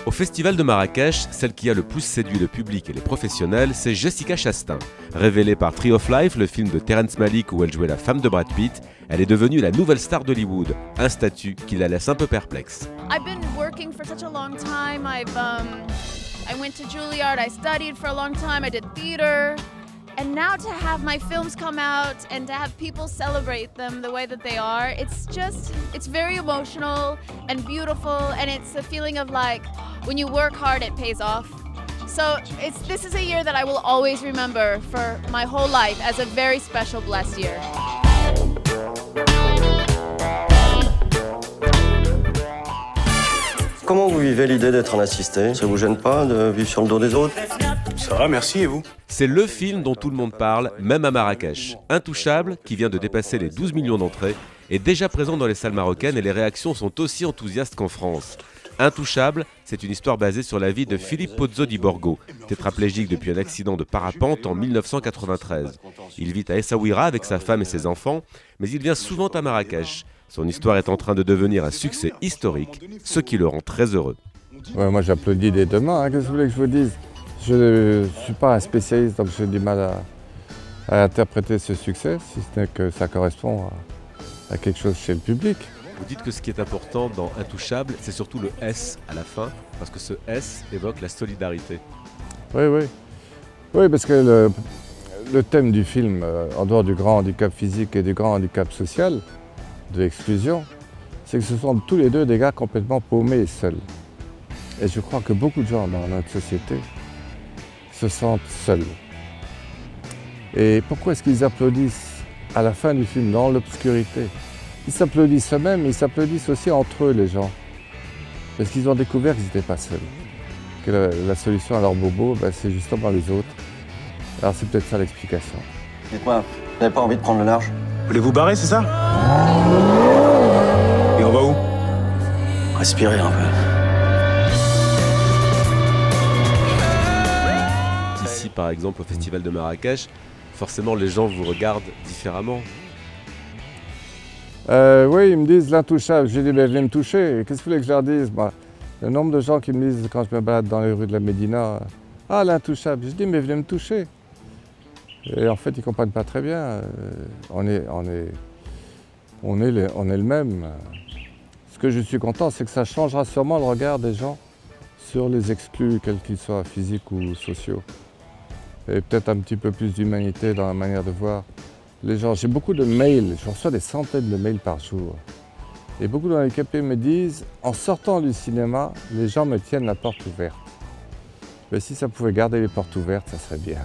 Au festival de Marrakech, celle qui a le plus séduit le public et les professionnels, c'est Jessica Chastain. Révélée par Tree of Life, le film de Terrence Malick où elle jouait la femme de Brad Pitt, elle est devenue la nouvelle star d'Hollywood, un statut qui la laisse un peu perplexe. I've been working for such a long time. I went to Juilliard, I studied for a long time, I did theater. And now to have my films come out and to have people celebrate them the way that they are, it's very emotional and beautiful, and it's a feeling of like, when you work hard, it pays off. So this is a year that I will always remember for my whole life as a very special, blessed year. Comment vous vivez l'idée d'être un assisté? Ça vous gêne pas de vivre sur le dos des autres? Ça va, merci, et vous? C'est le film dont tout le monde parle, même à Marrakech. Intouchable, qui vient de dépasser les 12 millions d'entrées, est déjà présent dans les salles marocaines et les réactions sont aussi enthousiastes qu'en France. Intouchable, c'est une histoire basée sur la vie de Philippe Pozzo di Borgo, tétraplégique depuis un accident de parapente en 1993. Il vit à Essaouira avec sa femme et ses enfants, mais il vient souvent à Marrakech. Son histoire est en train de devenir un succès historique, ce qui le rend très heureux. Ouais, moi j'applaudis des deux mains, qu'est-ce que vous voulez que je vous dise? Je ne suis pas un spécialiste, donc j'ai du mal à interpréter ce succès, si ce n'est que ça correspond à quelque chose chez le public. Vous dites que ce qui est important dans Intouchable, c'est surtout le S à la fin, parce que ce S évoque la solidarité. Oui, parce que le thème du film, en dehors du grand handicap physique et du grand handicap social, de l'exclusion, c'est que ce sont tous les deux des gars complètement paumés et seuls. Et je crois que beaucoup de gens dans notre société se sentent seuls. Et pourquoi est-ce qu'ils applaudissent à la fin du film, dans l'obscurité? Ils s'applaudissent eux-mêmes, mais ils s'applaudissent aussi entre eux, les gens. Parce qu'ils ont découvert qu'ils n'étaient pas seuls. Que la solution à leur bobo, c'est justement les autres. Alors c'est peut-être ça l'explication. Dites-moi, vous n'avez pas envie de prendre le large? Vous voulez vous barrer, c'est ça? Et on va où? Respirez un peu. Ici, par exemple, au festival de Marrakech, forcément, les gens vous regardent différemment. Oui, ils me disent l'intouchable. J'ai dit, venez me toucher. Qu'est-ce que vous voulez que je leur dise, moi? Le nombre de gens qui me disent, quand je me balade dans les rues de la Médina, ah, l'intouchable. Je dis, mais venez me toucher. Et en fait, ils ne comprennent pas très bien. On est le même. Ce que je suis content, c'est que ça changera sûrement le regard des gens sur les exclus, quels qu'ils soient, physiques ou sociaux. Et peut-être un petit peu plus d'humanité dans la manière de voir les gens. J'ai beaucoup de mails, je reçois des centaines de mails par jour. Et beaucoup d'handicapés me disent, en sortant du cinéma, les gens me tiennent la porte ouverte. Mais si ça pouvait garder les portes ouvertes, ça serait bien.